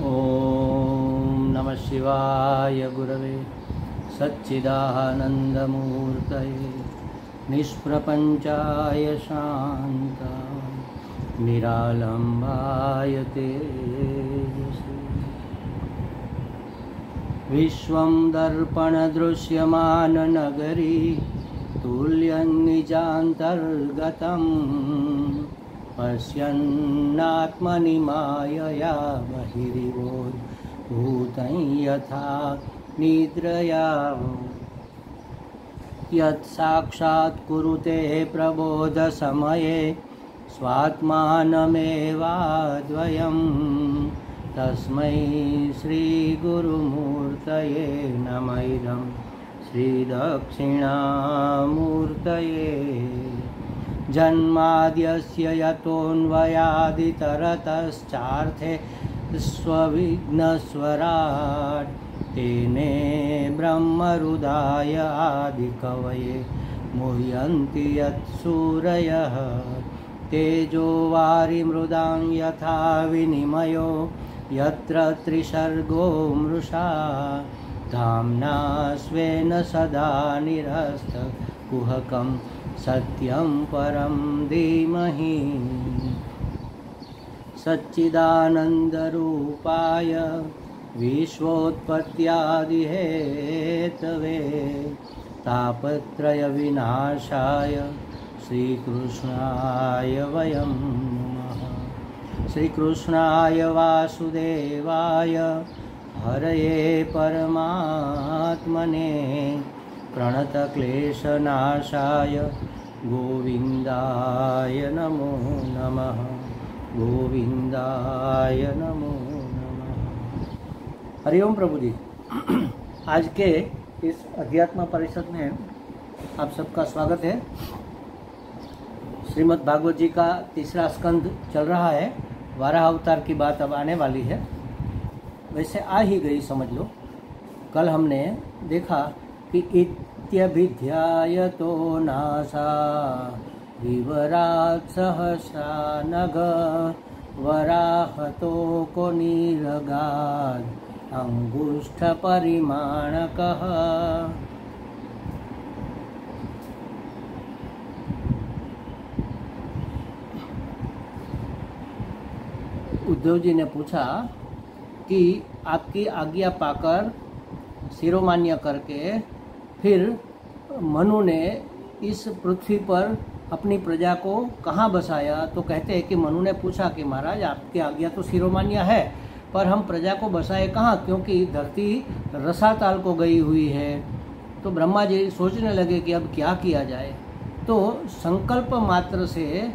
ओम नमः शिवाय गुरवे सच्चिदानन्दमूर्तये निष्प्रपञ्चाय शान्ताय निरालम्बाय तेजसे विश्वं दर्पणदृश्यमाननगरी तुल्यन्निजान्तर्गतं पश्यन्नात्मनि मायया बहिरिवोद्भूतं यथा निद्रया यत् साक्षात् कुरुते प्रबोधसमये स्वात्मानमेवाद्वयं तस्मै श्रीगुरुमूर्तये नमः इदं श्रीदक्षिणामूर्तये जन्माद्यस्य यतोऽन्वयादितरतश्चार्थे स्वविघ्नस्वराट् तेने ब्रह्महृदाय आदिकवये मुह्यन्ति यत्सूरयः तेजो वारिमृदां यथा विनिमयो यत्र त्रिसर्गो मृषा धाम्ना स्वेन सदा निरस्तकुहकं सत्यं परं धीमहि सच्चिदानन्दरूपाय विश्वोत्पत्त्यादिहेतवे तापत्रयविनाशाय श्रीकृष्णाय वयं नमः। श्रीकृष्णाय वासुदेवाय हरये परमात्मने प्रणतक्लेशनाशाय गोविन्दाय नमो नमः। गोविंदाय नमो नमः। हरिओम प्रभु जी। आज के इस अध्यात्म परिषद में आप सबका स्वागत है। श्रीमद् भागवत जी का तीसरा स्कंद चल रहा है। वाराह अवतार की बात अब आने वाली है। वैसे आ ही गई समझ लो। कल हमने देखा कि इत्यभिध्यायतो नासा विवरात् सहस्रा नग वराहतो को नीलगाद अंगुष्ठ परिमाणकः। उद्धव जी ने पूछा कि आपकी आज्ञा पाकर शिरोमान्य करके फिर मनु ने इस पृथ्वी पर अपनी प्रजा को कहाँ बसाया। तो कहते हैं कि मनु ने पूछा कि महाराज आपकी आज्ञा तो शिरोमान्य है, पर हम प्रजा को बसाए कहाँ, क्योंकि धरती रसाताल को गई हुई है। तो ब्रह्मा जी सोचने लगे कि अब क्या किया जाए। तो संकल्प मात्र से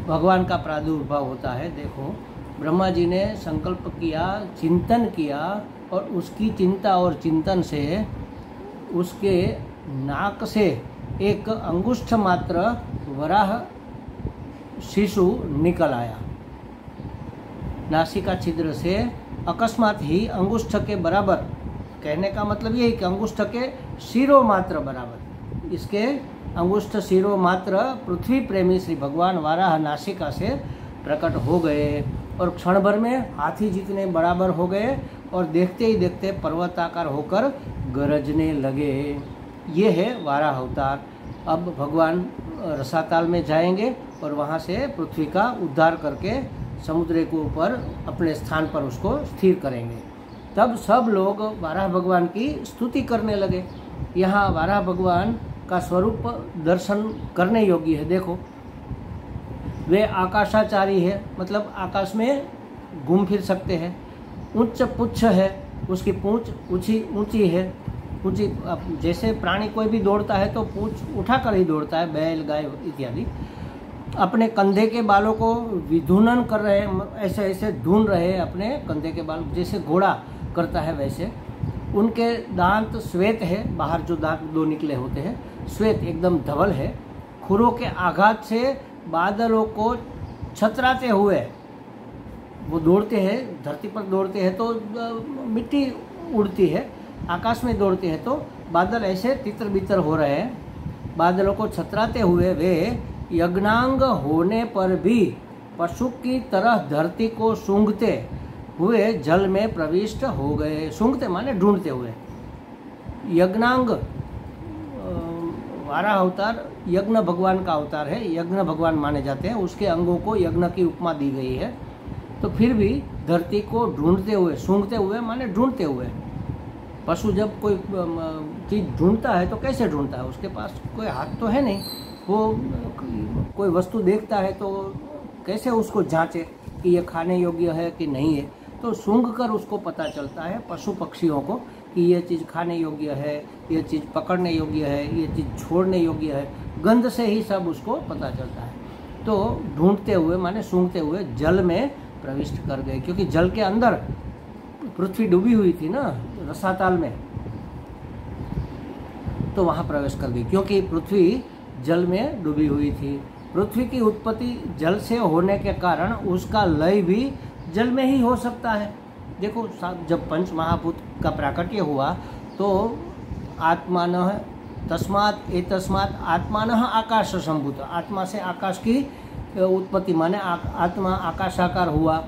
भगवान का प्रादुर्भाव होता है। देखो, ब्रह्मा जी ने संकल्प किया, चिंतन किया, और उसकी चिंता और चिंतन से उसके नाक से एक अंगुष्ठ मात्र वराह शिशु निकल आया। नासिका छिद्र से अकस्मात ही अंगुष्ठ के बराबर, कहने का मतलब यही कि अंगुष्ठ के शिरो मात्र बराबर, इसके अंगुष्ठ शिरो मात्र पृथ्वी प्रेमी श्री भगवान वाराह नासिका से प्रकट हो गए और क्षण भर में हाथी जितने बराबर हो गए और देखते ही देखते पर्वताकार होकर गरजने लगे। ये है वाराह अवतार। अब भगवान रसाताल में जाएंगे और वहाँ से पृथ्वी का उद्धार करके समुद्र के ऊपर अपने स्थान पर उसको स्थिर करेंगे। तब सब लोग वाराह भगवान की स्तुति करने लगे। यहाँ वाराह भगवान का स्वरूप दर्शन करने योग्य है। देखो, वे आकाशाचारी है, मतलब आकाश में घूम फिर सकते हैं। उच्च पुच्छ है, उसकी पूंछ ऊंची है, ऊंची। जैसे प्राणी कोई भी दौड़ता है तो पूंछ उठाकर ही दौड़ता है, बैल गाय इत्यादि। अपने कंधे के बालों को विधुनन कर रहे हैं, ऐसे ऐसे ढूंढ रहे हैं अपने कंधे के बाल, जैसे घोड़ा करता है वैसे। उनके दांत श्वेत है, बाहर जो दांत दो निकले होते हैं श्वेत एकदम धवल है। खुरों के आघात से बादलों को छतराते हुए वो दौड़ते हैं। धरती पर दौड़ते हैं तो मिट्टी उड़ती है, आकाश में दौड़ते हैं तो बादल ऐसे तितर बितर हो रहे हैं। बादलों को छतराते हुए वे यज्ञांग होने पर भी पशु की तरह धरती को सूंघते हुए जल में प्रविष्ट हो गए। सूंघते माने ढूंढते हुए। यज्ञांग वाराह अवतार यज्ञ भगवान का अवतार है, यज्ञ भगवान माने जाते हैं, उसके अंगों को यज्ञ की उपमा दी गई है। तो फिर भी धरती को ढूंढते हुए, सूंघते हुए माने ढूंढते हुए। पशु जब कोई चीज़ ढूंढता है तो कैसे ढूंढता है? उसके पास कोई हाथ तो है नहीं, वो कोई वस्तु देखता है तो कैसे उसको जांचे कि ये खाने योग्य है कि नहीं है? तो सूंघ कर उसको पता चलता है पशु पक्षियों को कि ये चीज़ खाने योग्य है, ये चीज़ पकड़ने योग्य है, ये चीज़ छोड़ने योग्य है। गंध से ही सब उसको पता चलता है। तो ढूंढते हुए माने सूंघते हुए जल में प्रविष्ट कर गए, क्योंकि जल के अंदर पृथ्वी डूबी हुई थी ना रसाताल में, तो वहाँ प्रवेश कर गई, क्योंकि पृथ्वी जल में डूबी हुई थी। पृथ्वी की उत्पत्ति जल से होने के कारण उसका लय भी जल में ही हो सकता है। देखो, जब पंच महाभूत का प्राकट्य हुआ तो आत्मानः तस्मात् एतस्मात् आत्मानः आकाश संभूत, आत्मा से आकाश की उत्पत्ति माने आत्मा आकाशाकार हुआ।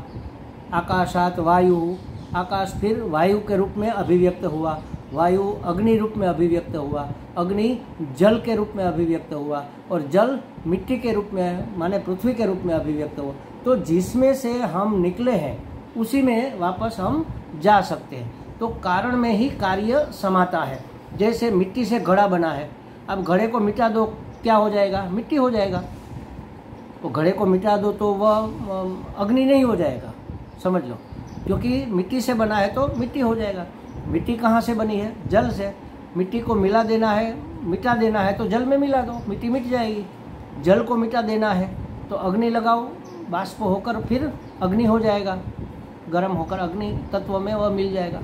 आकाशात वायु, आकाश फिर वायु के रूप में अभिव्यक्त हुआ, वायु अग्नि रूप में अभिव्यक्त हुआ, अग्नि जल के रूप में अभिव्यक्त हुआ, और जल मिट्टी के रूप में माने पृथ्वी के रूप में अभिव्यक्त हुआ। तो जिसमें से हम निकले हैं उसी में वापस हम जा सकते हैं। तो कारण में ही कार्य समाता है। जैसे मिट्टी से घड़ा बना है, अब घड़े को मिटा दो, क्या हो जाएगा? मिट्टी हो जाएगा। तो घड़े को मिटा दो तो वह अग्नि नहीं हो जाएगा, समझ लो, क्योंकि मिट्टी से बना है तो मिट्टी हो जाएगा। मिट्टी कहाँ से बनी है? जल से। मिट्टी को मिला देना है, मिटा देना है तो जल में मिला दो, मिट्टी मिट जाएगी। जल को मिटा देना है तो अग्नि लगाओ, बाष्प होकर फिर अग्नि हो जाएगा, गर्म होकर अग्नि तत्व में वह मिल जाएगा।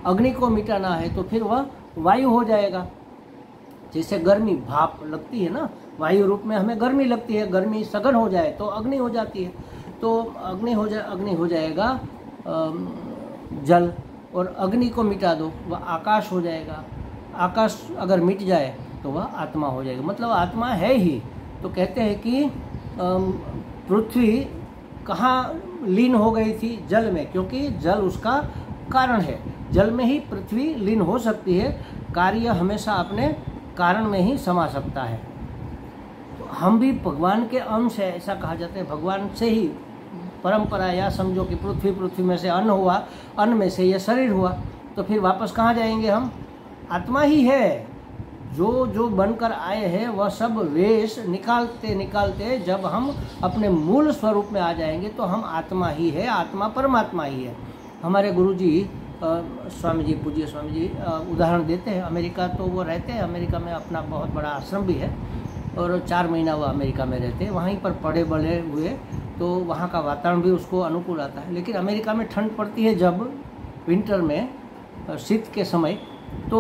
अग्नि को मिटाना है तो फिर वह वायु हो जाएगा। जैसे गर्मी भाप लगती है ना, वायु रूप में हमें गर्मी लगती है, गर्मी सघन हो जाए तो अग्नि हो जाती है। तो अग्नि हो जाएगा जल, और अग्नि को मिटा दो वह आकाश हो जाएगा। आकाश अगर मिट जाए तो वह आत्मा हो जाएगा, मतलब आत्मा है ही। तो कहते हैं कि पृथ्वी कहाँ लीन हो गई थी? जल में, क्योंकि जल उसका कारण है। जल में ही पृथ्वी लीन हो सकती है। कार्य हमेशा अपने कारण में ही समा सकता है। तो हम भी भगवान के अंश है, ऐसा कहा जाता है। भगवान से ही परंपरा, या समझो कि पृथ्वी में से अन्न हुआ, अन्न में से ये शरीर हुआ, तो फिर वापस कहाँ जाएंगे हम? आत्मा ही है। जो बनकर आए हैं वह सब वेश निकालते निकालते जब हम अपने मूल स्वरूप में आ जाएंगे तो हम आत्मा ही है, आत्मा परमात्मा ही है। हमारे गुरुजी स्वामी जी, पूज्य स्वामी जी उदाहरण देते हैं। अमेरिका तो वो रहते हैं, अमेरिका में अपना बहुत बड़ा आश्रम भी है, और 4 महीना वो अमेरिका में रहते हैं, वहीं पर पढ़े बड़े हुए, तो वहाँ का वातावरण भी उसको अनुकूल आता है। लेकिन अमेरिका में ठंड पड़ती है जब विंटर में, शीत के समय, तो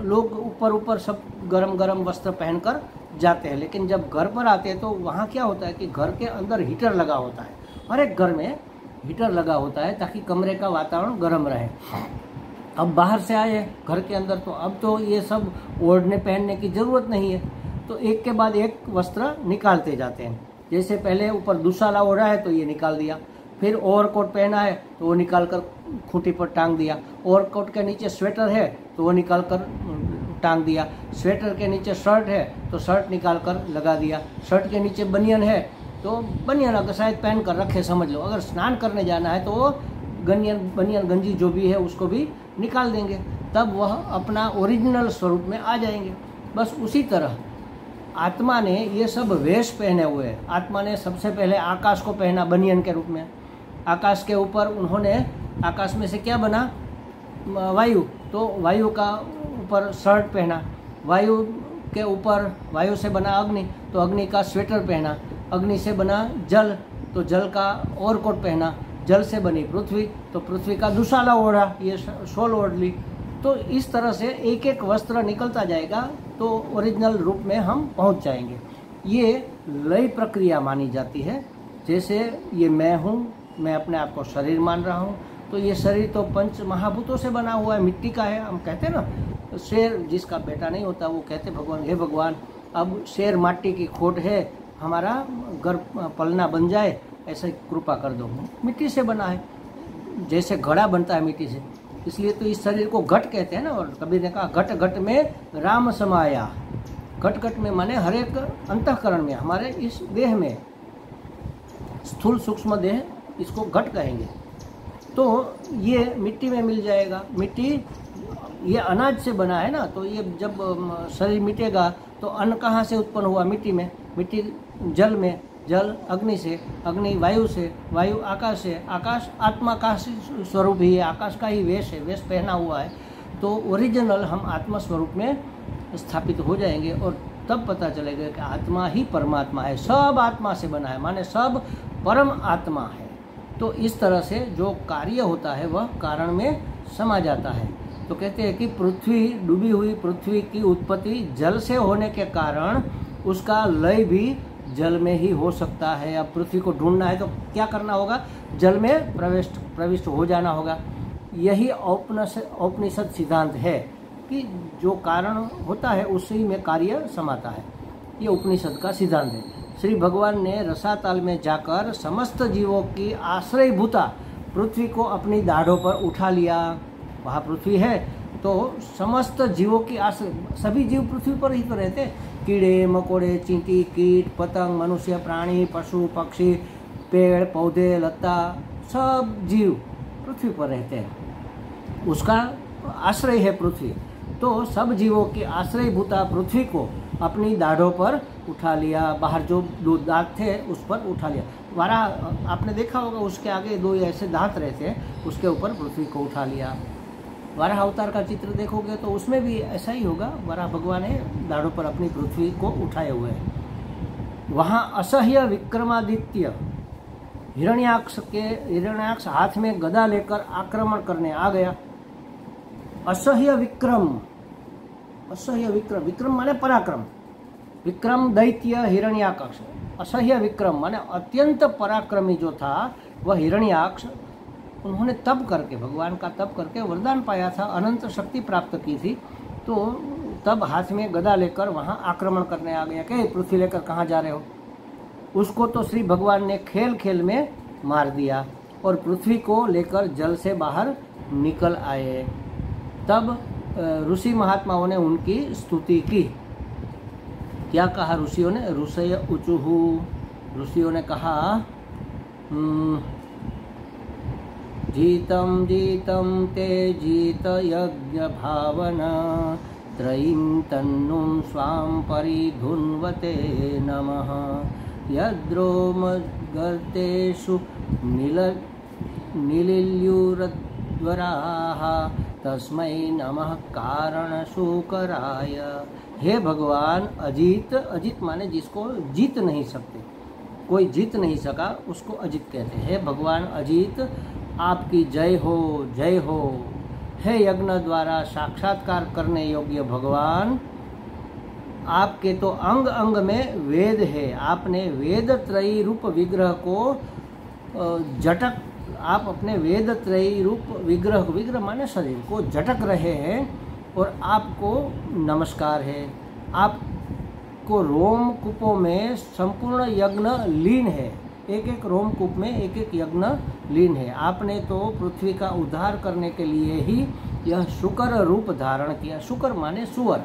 लोग ऊपर सब गरम गरम वस्त्र पहनकर जाते हैं। लेकिन जब घर पर आते हैं तो वहाँ क्या होता है कि घर के अंदर हीटर लगा होता है, हर एक घर में हीटर लगा होता है ताकि कमरे का वातावरण गर्म रहे। अब बाहर से आए घर के अंदर तो अब तो ये सब ओढ़ने पहनने की ज़रूरत नहीं है, तो एक के बाद एक वस्त्र निकालते जाते हैं। जैसे पहले ऊपर दुशाला ओढ़ा है तो ये निकाल दिया, फिर ओवरकोट पहना है तो वो निकाल कर खूंटी पर टांग दिया, ओवरकोट के नीचे स्वेटर है तो वो निकाल कर टांग दिया, स्वेटर के नीचे शर्ट है तो शर्ट निकाल कर लगा दिया, शर्ट के नीचे बनियान है तो बनियान अगर शायद पहन कर रखे, समझ लो। अगर स्नान करने जाना है तो वो बनियान गंजी जो भी है उसको भी निकाल देंगे, तब वह अपना ओरिजिनल स्वरूप में आ जाएंगे। बस उसी तरह आत्मा ने ये सब वेश पहने हुए हैं। आत्मा ने सबसे पहले आकाश को पहना बनियान के रूप में, आकाश के ऊपर उन्होंने, आकाश में से क्या बना? वायु, तो वायु का ऊपर शर्ट पहना, वायु के ऊपर वायु से बना अग्नि, तो अग्नि का स्वेटर पहना, अग्नि से बना जल, तो जल का ओवरकोट पहना, जल से बनी पृथ्वी, तो पृथ्वी का दुशाला ओढ़ा, ये शॉल ओढ़ ली। तो इस तरह से एक एक वस्त्र निकलता जाएगा तो ओरिजिनल रूप में हम पहुंच जाएंगे। ये लय प्रक्रिया मानी जाती है। जैसे ये मैं हूँ, मैं अपने आप को शरीर मान रहा हूँ, तो ये शरीर तो पंच महाभूतों से बना हुआ है, मिट्टी का है। हम कहते हैं ना, शेर जिसका बेटा नहीं होता वो कहते भगवान, हे भगवान अब शेर माटी की खोट है, हमारा घर पलना बन जाए, ऐसे कृपा कर दो। मिट्टी से बना है, जैसे घड़ा बनता है मिट्टी से, इसलिए तो इस शरीर को घट कहते हैं ना। और कबीर ने कहा घट घट में राम समाया। घट घट में माने हर एक अंतःकरण में, हमारे इस देह में, स्थूल सूक्ष्म देह, इसको घट कहेंगे। तो ये मिट्टी में मिल जाएगा। मिट्टी ये अनाज से बना है ना, तो ये जब शरीर मिटेगा तो अन्न कहाँ से उत्पन्न हुआ? मिट्टी में। मिट्टी जल में, जल अग्नि से, अग्नि वायु से, वायु आकाश से, आकाश आत्मा का स्वरूप ही है, आकाश का ही वेश है, वेश पहना हुआ है। तो ओरिजिनल हम आत्मा स्वरूप में स्थापित हो जाएंगे और तब पता चलेगा कि आत्मा ही परमात्मा है, सब आत्मा से बना है, माने सब परम आत्मा है। तो इस तरह से जो कार्य होता है वह कारण में समा जाता है। तो कहते हैं कि पृथ्वी, डूबी हुई पृथ्वी की उत्पत्ति जल से होने के कारण उसका लय भी जल में ही हो सकता है। अब पृथ्वी को ढूंढना है तो क्या करना होगा? जल में प्रविष्ट हो जाना होगा। यही औपनिषद सिद्धांत है कि जो कारण होता है उसी में कार्य समाता है। ये उपनिषद का सिद्धांत है। श्री भगवान ने रसातल में जाकर समस्त जीवों की आश्रयभूता पृथ्वी को अपनी दाढ़ों पर उठा लिया। वहाँ पृथ्वी है तो समस्त जीवों की आश्रय, सभी जीव पृथ्वी पर ही तो रहते हैं। कीड़े मकोड़े, चींटी, कीट पतंग, मनुष्य, प्राणी, पशु पक्षी, पेड़ पौधे, लता, सब जीव पृथ्वी पर रहते हैं। उसका आश्रय है पृथ्वी। तो सब जीवों की आश्रयभूता पृथ्वी को अपनी दाढ़ों पर उठा लिया। बाहर जो दो दांत थे उस पर उठा लिया। वाराह आपने देखा होगा, उसके आगे दो ऐसे दांत रहते हैं, उसके ऊपर पृथ्वी को उठा लिया। वाराह अवतार का चित्र देखोगे तो उसमें भी ऐसा ही होगा। वाराह भगवान है दाढ़ों पर अपनी पृथ्वी को उठाए हुए हैं। वहाँ असह्य विक्रमादित्य हिरण्याक्ष हाथ में गदा लेकर आक्रमण करने आ गया। असह्य विक्रम, विक्रम माने पराक्रम। विक्रम दैत्य हिरण्याक्ष, असह्य विक्रम माने अत्यंत पराक्रमी जो था वह हिरण्याक्ष। उन्होंने तप करके, भगवान का तप करके वरदान पाया था, अनंत शक्ति प्राप्त की थी। तो तब हाथ में गदा लेकर वहाँ आक्रमण करने आ गया। कि पृथ्वी लेकर कहाँ जा रहे हो? उसको तो श्री भगवान ने खेल खेल में मार दिया और पृथ्वी को लेकर जल से बाहर निकल आए। तब ऋषि महात्माओं ने उनकी स्तुति की। क्या कहा ऋषियों ने? ऋषय उचुहु, ऋषियों ने कहा जीतम जीतम ते जीत यज्ञ भावना त्रयीं तन्नुं स्वां परिधुन्वते नमः यद्रोमगर्तेषु निलिल्युरद्वराः तस्मै नमः कारणशूकराय। हे भगवान अजीत, अजीत माने जिसको जीत नहीं सकते, कोई जीत नहीं सका उसको अजीत कहते हैं। हे भगवान अजीत, आपकी जय हो, जय हो। हे यज्ञ द्वारा साक्षात्कार करने योग्य भगवान, आपके तो अंग अंग में वेद है। आपने वेद त्रयी रूप विग्रह को झटक, आप अपने वेद त्रयी रूप विग्रह, विग्रह माने शरीर को झटक रहे हैं और आपको नमस्कार है। आपको रोमकूपों में संपूर्ण यज्ञ लीन है, एक एक रोमकूप में एक एक यज्ञ लीन है। आपने तो पृथ्वी का उद्धार करने के लिए ही यह शुकर रूप धारण किया। शुकर माने सुअर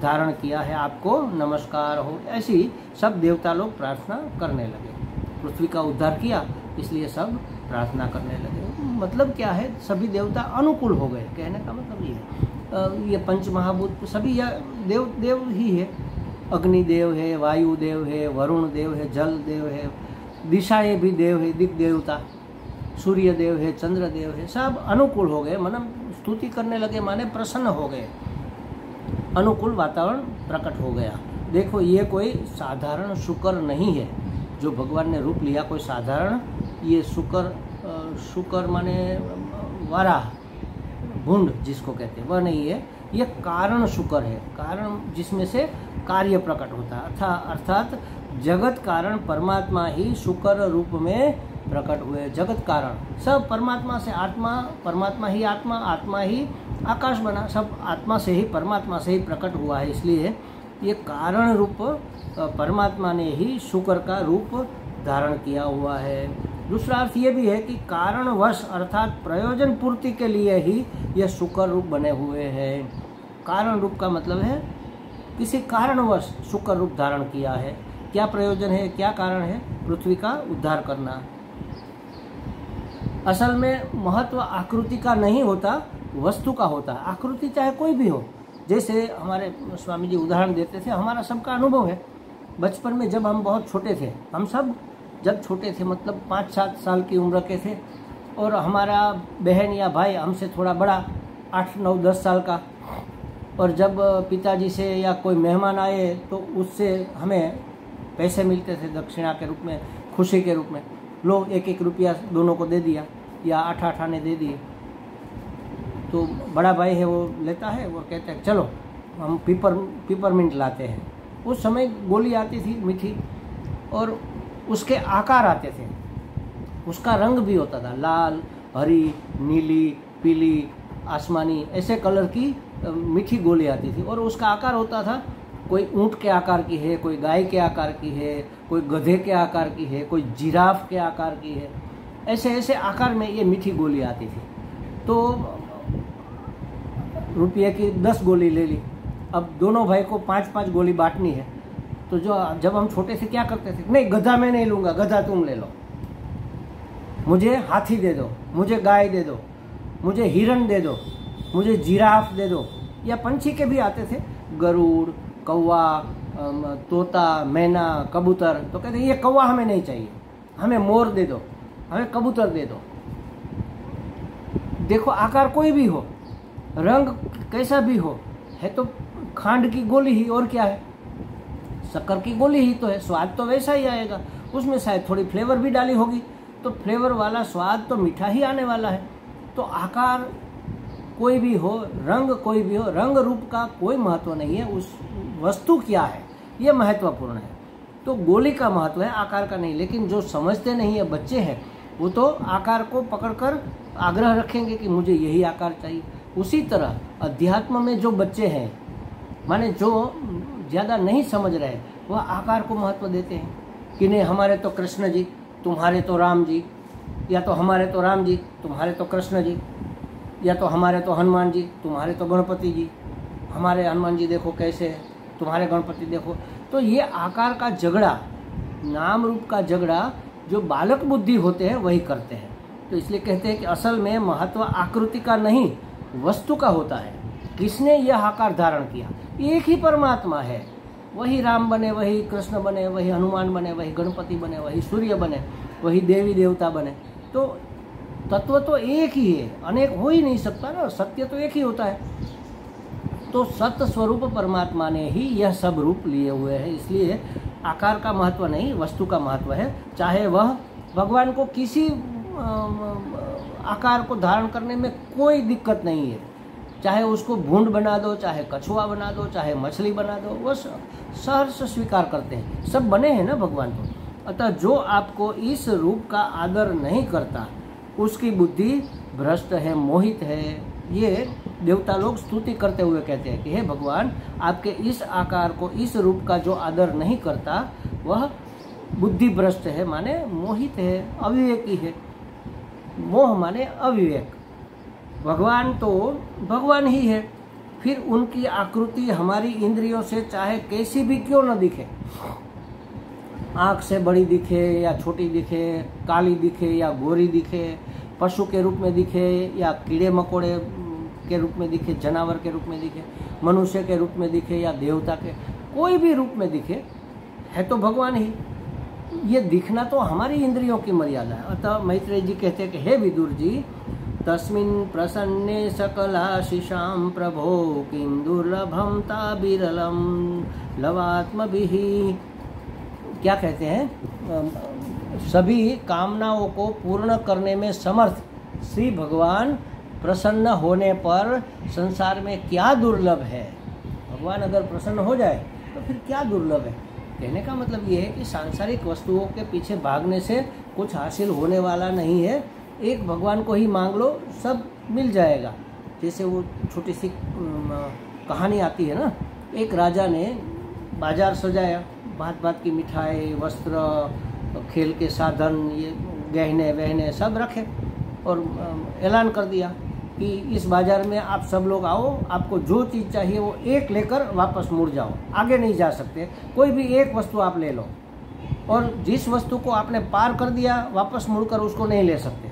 धारण किया है, आपको नमस्कार हो। ऐसी सब देवता लोग प्रार्थना करने लगे। पृथ्वी का उद्धार किया इसलिए सब प्रार्थना करने लगे। मतलब क्या है? सभी देवता अनुकूल हो गए, कहने का मतलब ये है। ये पंच महाभूत सभी यह देव देव ही है। अग्नि देव है, वायु देव है, वरुण देव है, जल देव है, दिशाएं भी देव है, दिक देवता, सूर्य देव है, चंद्र देव है, सब अनुकूल हो गए। मतलब स्तुति करने लगे माने प्रसन्न हो गए, अनुकूल वातावरण प्रकट हो गया। देखो ये कोई साधारण शुकर नहीं है जो भगवान ने रूप लिया, कोई साधारण ये शुकर माने वाराह भूंड जिसको कहते हैं वह नहीं है। ये कारण शुकर है, कारण जिसमें से कार्य प्रकट होता है। अर्थात जगत कारण परमात्मा ही शुकर रूप में प्रकट हुए। जगत कारण सब परमात्मा से, आत्मा परमात्मा ही आत्मा, आत्मा ही आकाश बना, सब आत्मा से ही, परमात्मा से ही प्रकट हुआ है। इसलिए ये कारण रूप परमात्मा ने ही शुक्र का रूप धारण किया हुआ है। दूसरा अर्थ ये भी है कि कारणवश अर्थात प्रयोजन पूर्ति के लिए ही यह शुक्र रूप बने हुए हैं। कारण रूप का मतलब है किसी कारणवश शुक्र रूप धारण किया है। क्या प्रयोजन है, क्या कारण है? पृथ्वी का उद्धार करना। असल में महत्व आकृति का नहीं होता, वस्तु का होता है। आकृति चाहे कोई भी हो, जैसे हमारे स्वामी जी उदाहरण देते थे, हमारा सबका अनुभव है। बचपन में जब हम बहुत छोटे थे, हम सब जब छोटे थे मतलब 5-7 साल की उम्र के थे, और हमारा बहन या भाई हमसे थोड़ा बड़ा 8-9-10 साल का, और जब पिताजी से या कोई मेहमान आए तो उससे हमें पैसे मिलते थे दक्षिणा के रूप में, खुशी के रूप में। लो 1-1 रुपया दोनों को दे दिया या 8-8 आने दे दिए। तो बड़ा भाई है वो लेता है, वो कहते हैं चलो हम पिपरमिंट लाते हैं। उस समय गोली आती थी मीठी, और उसके आकार आते थे, उसका रंग भी होता था, लाल, हरी, नीली, पीली, आसमानी, ऐसे कलर की मीठी गोली आती थी। और उसका आकार होता था, कोई ऊंट के आकार की है, कोई गाय के आकार की है, कोई गधे के आकार की है, कोई जिराफ के आकार की है। ऐसे ऐसे आकार में ये मीठी गोली आती थी। तो रुपये की 10 गोली ले ली। अब दोनों भाई को 5-5 गोली बांटनी है। तो जब हम छोटे थे क्या करते थे, नहीं गधा मैं नहीं लूँगा, गधा तुम ले लो, मुझे हाथी दे दो, मुझे गाय दे दो, मुझे हिरण दे दो, मुझे जिराफ दे दो। या पंछी के भी आते थे, गरुड़, कौवा, तोता, मैना, कबूतर। तो कहते ये कौवा हमें नहीं चाहिए, हमें मोर दे दो, हमें कबूतर दे दो। देखो आकार कोई भी हो, रंग कैसा भी हो, है तो खांड की गोली ही, और क्या है, शक्कर की गोली ही तो है। स्वाद तो वैसा ही आएगा, उसमें शायद थोड़ी फ्लेवर भी डाली होगी, तो फ्लेवर वाला स्वाद तो मीठा ही आने वाला है। तो आकार कोई भी हो, रंग कोई भी हो, रंग रूप का कोई महत्व नहीं है, उस वस्तु क्या है ये महत्वपूर्ण है। तो गोली का महत्व है, आकार का नहीं। लेकिन जो समझते नहीं है बच्चे हैं, वो तो आकार को पकड़कर आग्रह रखेंगे कि मुझे यही आकार चाहिए। उसी तरह अध्यात्म में जो बच्चे हैं, माने जो ज़्यादा नहीं समझ रहे, वह आकार को महत्व देते हैं कि नहीं हमारे तो कृष्ण जी, तुम्हारे तो राम जी, या तो हमारे तो राम जी, तुम्हारे तो कृष्ण जी, या तो हमारे तो हनुमान जी, तुम्हारे तो गणपति जी, हमारे हनुमान जी देखो कैसे है, तुम्हारे गणपति देखो। तो ये आकार का झगड़ा, नाम रूप का झगड़ा जो बालक बुद्धि होते हैं वही करते हैं। तो इसलिए कहते हैं कि असल में महत्व आकृति का नहीं, वस्तु का होता है। किसने यह आकार धारण किया? एक ही परमात्मा है। वही राम बने, वही कृष्ण बने, वही हनुमान बने, वही गणपति बने, वही सूर्य बने, वही देवी देवता बने। तो तत्व तो एक ही है, अनेक हो ही नहीं सकता ना, सत्य तो एक ही होता है। तो सत्य स्वरूप परमात्मा ने ही यह सब रूप लिए हुए हैं। इसलिए आकार का महत्व नहीं, वस्तु का महत्व है। चाहे वह भगवान को किसी आकार को धारण करने में कोई दिक्कत नहीं है, चाहे उसको भूंड बना दो, चाहे कछुआ बना दो, चाहे मछली बना दो, वो सहर्ष स्वीकार करते हैं। सब बने हैं ना भगवान को। अतः जो आपको इस रूप का आदर नहीं करता उसकी बुद्धि भ्रष्ट है, मोहित है। ये देवता लोग स्तुति करते हुए कहते हैं कि हे भगवान, आपके इस आकार को, इस रूप का जो आदर नहीं करता वह बुद्धि भ्रष्ट है, माने मोहित है, अविवेकी है। मोह माने अविवेक। भगवान तो भगवान ही है, फिर उनकी आकृति हमारी इंद्रियों से चाहे कैसी भी क्यों न दिखे, आँख से बड़ी दिखे या छोटी दिखे, काली दिखे या गोरी दिखे, पशु के रूप में दिखे या कीड़े मकोड़े के रूप में दिखे, जानवर के रूप में दिखे, मनुष्य के रूप में दिखे या देवता के कोई भी रूप में दिखे, है तो भगवान ही। ये दिखना तो हमारी इंद्रियों की मर्यादा है। अतः मैत्रेय जी कहते हैं कि हे विदुर जी, तस्मिन् प्रसन्ने सकलाशिषां प्रभो किं दुर्लभं ता विरलं लवात्मभिः। क्या कहते हैं? सभी कामनाओं को पूर्ण करने में समर्थ श्री भगवान प्रसन्न होने पर संसार में क्या दुर्लभ है। भगवान अगर प्रसन्न हो जाए तो फिर क्या दुर्लभ है। कहने का मतलब ये है कि सांसारिक वस्तुओं के पीछे भागने से कुछ हासिल होने वाला नहीं है। एक भगवान को ही मांग लो, सब मिल जाएगा। जैसे वो छोटी सी कहानी आती है ना, एक राजा ने बाजार सजाया, भांत भांत की मिठाई, वस्त्र, खेल के साधन, ये गहने वहने सब रखे और ऐलान कर दिया कि इस बाजार में आप सब लोग आओ, आपको जो चीज़ चाहिए वो एक लेकर वापस मुड़ जाओ, आगे नहीं जा सकते, कोई भी एक वस्तु आप ले लो, और जिस वस्तु को आपने पार कर दिया वापस मुड़कर उसको नहीं ले सकते।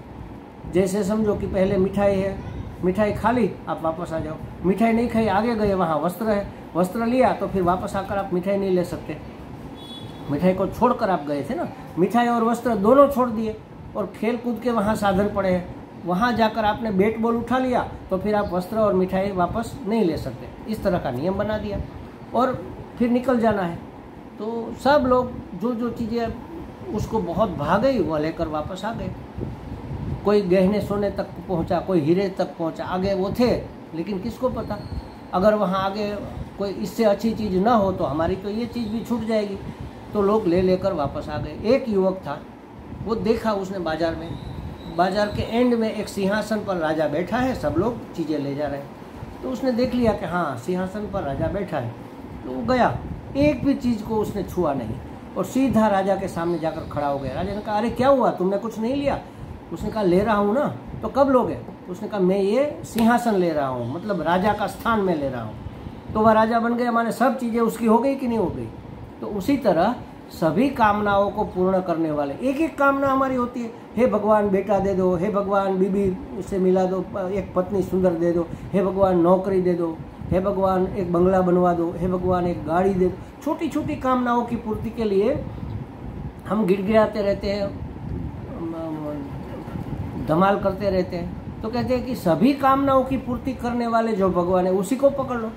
जैसे समझो कि पहले मिठाई है, मिठाई खा ली, आप वापस आ जाओ, मिठाई नहीं खाई आगे गए, वहाँ वस्त्र है, वस्त्र लिया तो फिर वापस आकर आप मिठाई नहीं ले सकते, मिठाई को छोड़कर आप गए थे ना, मिठाई और वस्त्र दोनों छोड़ दिए और खेल कूद के वहाँ साधन पड़े हैं, वहाँ जाकर आपने बैट बॉल उठा लिया तो फिर आप वस्त्र और मिठाई वापस नहीं ले सकते। इस तरह का नियम बना दिया और फिर निकल जाना है। तो सब लोग जो जो चीज़ें उसको बहुत भागे वह लेकर वापस आ गए। कोई गहने सोने तक पहुँचा, कोई हीरे तक पहुँचा, आगे वो थे, लेकिन किसको पता अगर वहाँ आगे कोई इससे अच्छी चीज़ ना हो तो हमारी तो ये चीज़ भी छूट जाएगी। तो लोग ले लेकर वापस आ गए। एक युवक था, वो देखा उसने बाजार में, बाजार के एंड में एक सिंहासन पर राजा बैठा है, सब लोग चीज़ें ले जा रहे हैं। तो उसने देख लिया कि हाँ सिंहासन पर राजा बैठा है, तो वो गया, एक भी चीज़ को उसने छुआ नहीं और सीधा राजा के सामने जाकर खड़ा हो गया। राजा ने कहा, अरे क्या हुआ, तुमने कुछ नहीं लिया? उसने कहा, ले रहा हूँ ना। तो कब लोगे? उसने कहा, मैं ये सिंहासन ले रहा हूँ, मतलब राजा का स्थान में ले रहा हूँ। तो वह राजा बन गया, माने सब चीज़ें उसकी हो गई कि नहीं हो गई। तो उसी तरह सभी कामनाओं को पूर्ण करने वाले, एक एक कामना हमारी होती है, हे भगवान बेटा दे दो, हे भगवान बीबी से मिला दो, एक पत्नी सुंदर दे दो, हे भगवान नौकरी दे दो, हे भगवान एक बंगला बनवा दो, हे भगवान एक गाड़ी दे दो। छोटी छोटी कामनाओं की पूर्ति के लिए हम गिड़गिड़ाते रहते हैं, धमाल करते रहते हैं। तो कहते हैं कि सभी कामनाओं की पूर्ति करने वाले जो भगवान है उसी को पकड़ लो,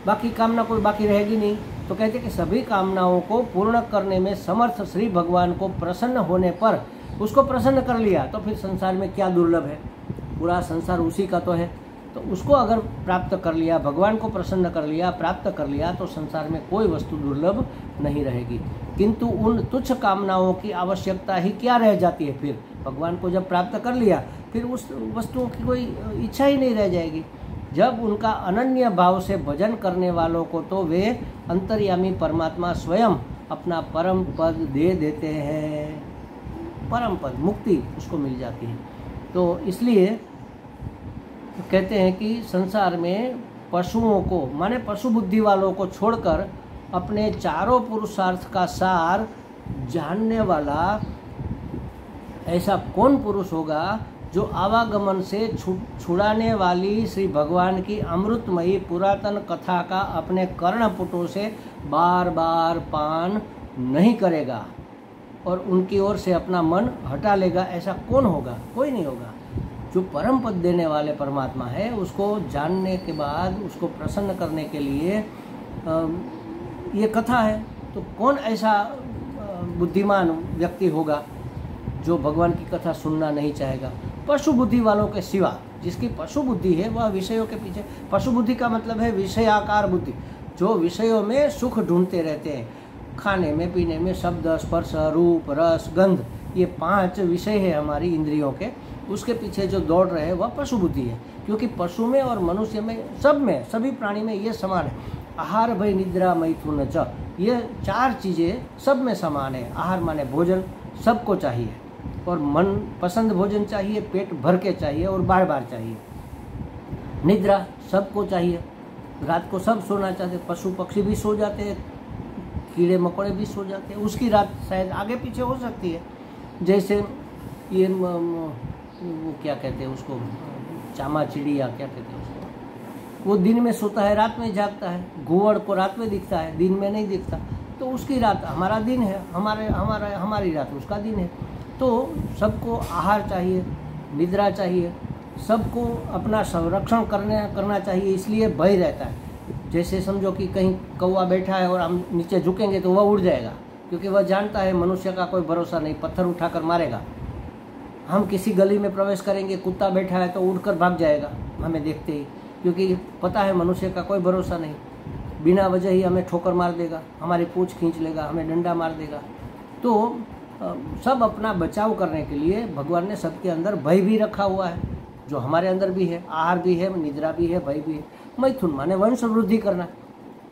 बाकी कामना कोई बाकी रहेगी नहीं। तो कहते हैं कि सभी कामनाओं को पूर्ण करने में समर्थ श्री भगवान को प्रसन्न होने पर उसको प्रसन्न कर लिया तो फिर संसार में क्या दुर्लभ है, पूरा संसार उसी का तो है। तो उसको अगर प्राप्त कर लिया, भगवान को प्रसन्न कर लिया, प्राप्त कर लिया, तो संसार में कोई वस्तु दुर्लभ नहीं रहेगी। किंतु उन तुच्छ कामनाओं की आवश्यकता ही क्या रह जाती है? फिर भगवान को जब प्राप्त कर लिया फिर उस वस्तुओं की कोई इच्छा ही नहीं रह जाएगी। जब उनका अनन्य भाव से भजन करने वालों को तो वे अंतर्यामी परमात्मा स्वयं अपना परम पद दे देते हैं, परम पद मुक्ति उसको मिल जाती है। तो इसलिए कहते हैं कि संसार में पशुओं को, माने पशु बुद्धि वालों को छोड़कर अपने चारों पुरुषार्थ का सार जानने वाला ऐसा कौन पुरुष होगा जो आवागमन से छुड़ाने वाली श्री भगवान की अमृतमयी पुरातन कथा का अपने कर्णपुटों से बार बार पान नहीं करेगा और उनकी ओर से अपना मन हटा लेगा। ऐसा कौन होगा? कोई नहीं होगा। जो परम पद देने वाले परमात्मा है उसको जानने के बाद उसको प्रसन्न करने के लिए ये कथा है। तो कौन ऐसा बुद्धिमान व्यक्ति होगा जो भगवान की कथा सुनना नहीं चाहेगा? पशु बुद्धि वालों के सिवा, जिसकी पशु बुद्धि है वह विषयों के पीछे, पशु बुद्धि का मतलब है विषयाकार बुद्धि, जो विषयों में सुख ढूंढते रहते हैं, खाने में, पीने में, शब्द, स्पर्श, रूप, रस, गंध, ये 5 विषय है हमारी इंद्रियों के, उसके पीछे जो दौड़ रहे हैं वह पशु बुद्धि है। क्योंकि पशु में और मनुष्य में, सब में, सभी प्राणी में ये समान है। आहार, भय, निद्रा, मैथुन च, ये 4 चीज़ें सब में समान है। आहार माने भोजन, सबको चाहिए, और मन पसंद भोजन चाहिए, पेट भर के चाहिए और बार बार चाहिए। निद्रा सबको चाहिए, रात को सब सोना चाहते, पशु पक्षी भी सो जाते हैं, कीड़े मकोड़े भी सो जाते हैं, उसकी रात शायद आगे पीछे हो सकती है। जैसे ये वो क्या कहते हैं उसको, चामा चिड़िया क्या कहते हैं उसको, वो दिन में सोता है, रात में जागता है। घुवड़ को रात में दिखता है, दिन में नहीं दिखता, तो उसकी रात हमारा दिन है, हमारी रात उसका दिन है। तो सबको आहार चाहिए, निद्रा चाहिए, सबको अपना संरक्षण करना चाहिए, इसलिए भय रहता है। जैसे समझो कि कहीं कौवा बैठा है और हम नीचे झुकेंगे तो वह उड़ जाएगा, क्योंकि वह जानता है मनुष्य का कोई भरोसा नहीं, पत्थर उठाकर मारेगा। हम किसी गली में प्रवेश करेंगे, कुत्ता बैठा है तो उड़कर भाग जाएगा हमें देखते ही, क्योंकि पता है मनुष्य का कोई भरोसा नहीं, बिना वजह ही हमें ठोकर मार देगा, हमारी पूंछ खींच लेगा, हमें डंडा मार देगा। तो सब अपना बचाव करने के लिए भगवान ने सबके अंदर भय भी रखा हुआ है, जो हमारे अंदर भी है, आहार भी है, निद्रा भी है, भय भी है। मैथुन माने वंश वृद्धि करना,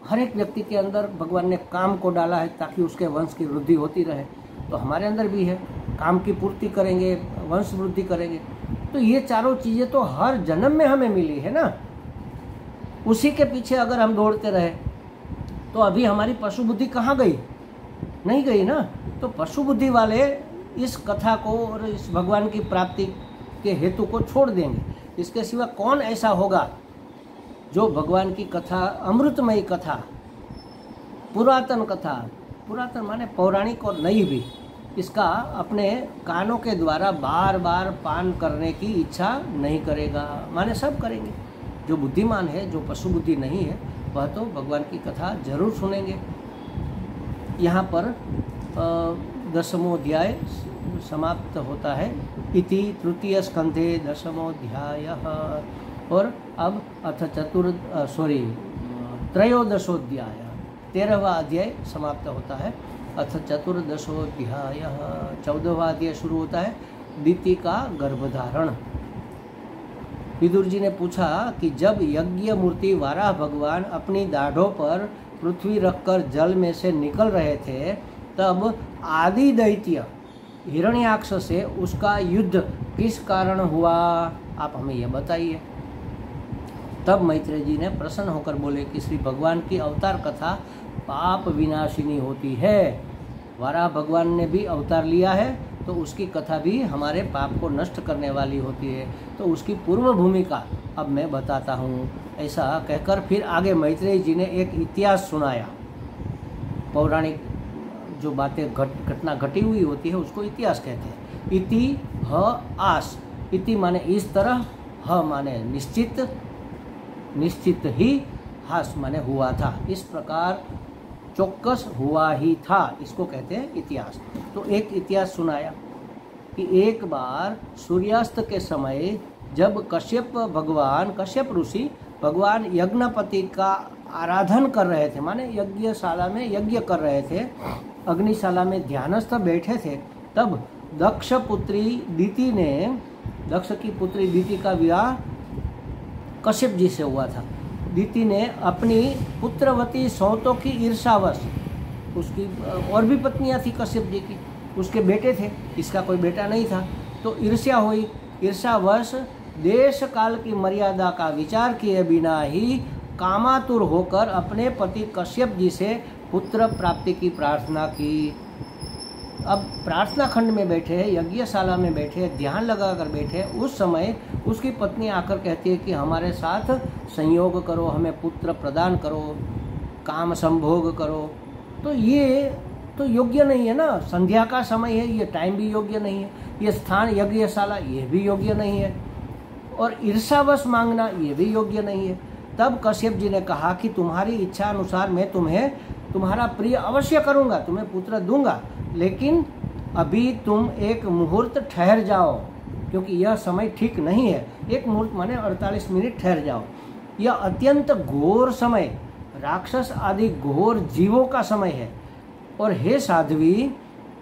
हर एक व्यक्ति के अंदर भगवान ने काम को डाला है ताकि उसके वंश की वृद्धि होती रहे, तो हमारे अंदर भी है, काम की पूर्ति करेंगे, वंश वृद्धि करेंगे। तो ये चारों चीज़ें तो हर जन्म में हमें मिली है ना। उसी के पीछे अगर हम दौड़ते रहे तो अभी हमारी पशु बुद्धि कहाँ गई? नहीं गई ना। तो पशु बुद्धि वाले इस कथा को और इस भगवान की प्राप्ति के हेतु को छोड़ देंगे। इसके सिवा कौन ऐसा होगा जो भगवान की कथा, अमृतमयी कथा, पुरातन कथा, पुरातन माने पौराणिक और नई भी, इसका अपने कानों के द्वारा बार बार पान करने की इच्छा नहीं करेगा। माने सब करेंगे। जो बुद्धिमान है, जो पशु बुद्धि नहीं है, वह तो भगवान की कथा जरूर सुनेंगे। यहाँ पर 10वां अध्याय समाप्त होता है। इति तृतीय स्कंधे 10वां और अब त्रयोदशोऽध्याय 13वां अध्याय समाप्त होता है। अथ चतुर्दशोऽध्याय 14वां अध्याय शुरू होता है, दीति का गर्भधारण। विदुर जी ने पूछा कि जब यज्ञ मूर्ति वाराह भगवान अपनी दाढ़ों पर पृथ्वी रखकर जल में से निकल रहे थे, तब आदि दैत्य हिरण्याक्ष से उसका युद्ध किस कारण हुआ, आप हमें यह बताइए। तब मैत्रेय जी ने प्रसन्न होकर बोले कि श्री भगवान की अवतार कथा पाप विनाशिनी होती है। वाराह भगवान ने भी अवतार लिया है, तो उसकी कथा भी हमारे पाप को नष्ट करने वाली होती है। तो उसकी पूर्व भूमिका अब मैं बताता हूँ। ऐसा कहकर फिर आगे मैत्रेय जी ने एक इतिहास सुनाया। पौराणिक जो बातें घटना घटी हुई होती है उसको इतिहास कहते हैं। इति ह आस, इति माने इस तरह, ह माने निश्चित, निश्चित ही, हास माने हुआ था, इस प्रकार चौक्कस हुआ ही था, इसको कहते हैं इतिहास। तो एक इतिहास सुनाया कि एक बार सूर्यास्त के समय जब कश्यप ऋषि भगवान यज्ञपति का आराधन कर रहे थे, माने यज्ञशाला में यज्ञ कर रहे थे, अग्निशाला में ध्यानस्थ बैठे थे, तब दक्ष की पुत्री दीति का विवाह कश्यप जी से हुआ था। दीति ने अपनी पुत्रवती सौतों की ईर्षावश, उसकी और भी पत्नियां थी कश्यप जी की, उसके बेटे थे, इसका कोई बेटा नहीं था, तो ईर्ष्या हुई। ईर्षावश देश काल की मर्यादा का विचार किए बिना ही कामातुर होकर अपने पति कश्यप जी से पुत्र प्राप्ति की प्रार्थना की। अब प्रार्थना खंड में बैठे हैं, यज्ञशाला में बैठे हैं, ध्यान लगाकर बैठे हैं, उस समय उसकी पत्नी आकर कहती है कि हमारे साथ संयोग करो, हमें पुत्र प्रदान करो, काम संभोग करो। तो ये तो योग्य नहीं है ना। संध्या का समय है, ये टाइम भी योग्य नहीं है, ये स्थान यज्ञशाला ये भी योग्य नहीं है, और ईर्षावश मांगना ये भी योग्य नहीं है। तब कश्यप जी ने कहा कि तुम्हारी इच्छा अनुसार मैं तुम्हें तुम्हारा प्रिय अवश्य करूंगा, तुम्हें पुत्र दूंगा, लेकिन अभी तुम एक मुहूर्त ठहर जाओ, क्योंकि यह समय ठीक नहीं है। एक मुहूर्त माने 48 मिनट ठहर जाओ। यह अत्यंत घोर समय, राक्षस आदि घोर जीवों का समय है। और हे साध्वी,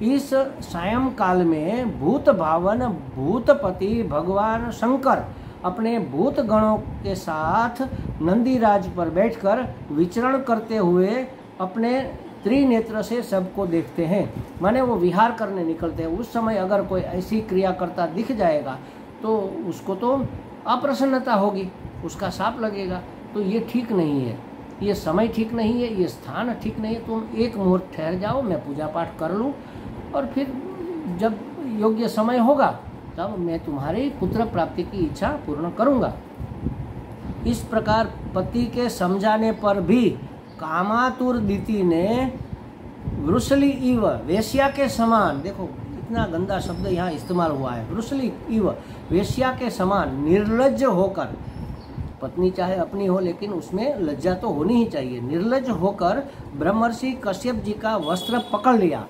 इस सायंकाल में भूत भावन भूतपति भगवान शंकर अपने भूत गणों के साथ नंदीराज पर बैठकर विचरण करते हुए अपने त्रिनेत्र से सबको देखते हैं, माने वो विहार करने निकलते हैं। उस समय अगर कोई ऐसी क्रिया करता दिख जाएगा तो उसको तो अप्रसन्नता होगी, उसका शाप लगेगा। तो ये ठीक नहीं है, ये समय ठीक नहीं है, ये स्थान ठीक नहीं है। तुम एक मुहूर्त ठहर जाओ, मैं पूजा पाठ कर लूँ, और फिर जब योग्य समय होगा तब मैं तुम्हारी पुत्र प्राप्ति की इच्छा पूर्ण करूँगा। इस प्रकार पति के समझाने पर भी कामातुर दीति ने वृषली इव, वेश्या के समान, देखो इतना गंदा शब्द यहाँ इस्तेमाल हुआ है, वृषली इव, वेश्या के समान निर्लज्ज होकर, पत्नी चाहे अपनी हो लेकिन उसमें लज्जा तो होनी ही चाहिए, निर्लज्ज होकर ब्रह्मर्षि कश्यप जी का वस्त्र पकड़ लिया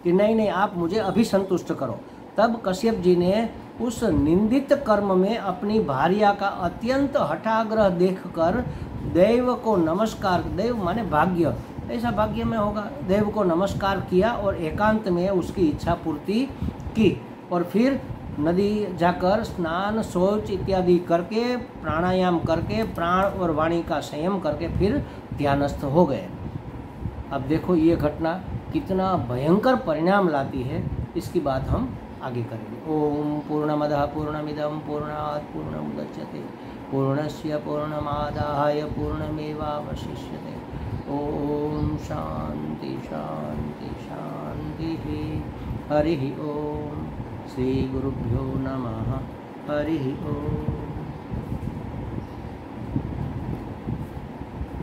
कि नहीं नहीं आप मुझे अभी संतुष्ट करो। तब कश्यप जी ने उस निंदित कर्म में अपनी भार्या का अत्यंत हठाग्रह देखकर देव को नमस्कार, देव माने भाग्य, ऐसा भाग्य में होगा, देव को नमस्कार किया और एकांत में उसकी इच्छा पूर्ति की। और फिर नदी जाकर स्नान शौच इत्यादि करके प्राणायाम करके प्राण और वाणी का संयम करके फिर ध्यानस्थ हो गए। अब देखो ये घटना कितना भयंकर परिणाम लाती है, इसकी बात हम आगे करेंगे। ओम पूर्णमदः पूर्णमिदं पूर्णात् पूर्णमुदच्यते पूर्णस्य पूर्णमादाय पूर्णमेवावशिष्यते। ओम शांति शांति शांति। हरि ओम। श्री गुरुभ्यो नमः। हरि ओम।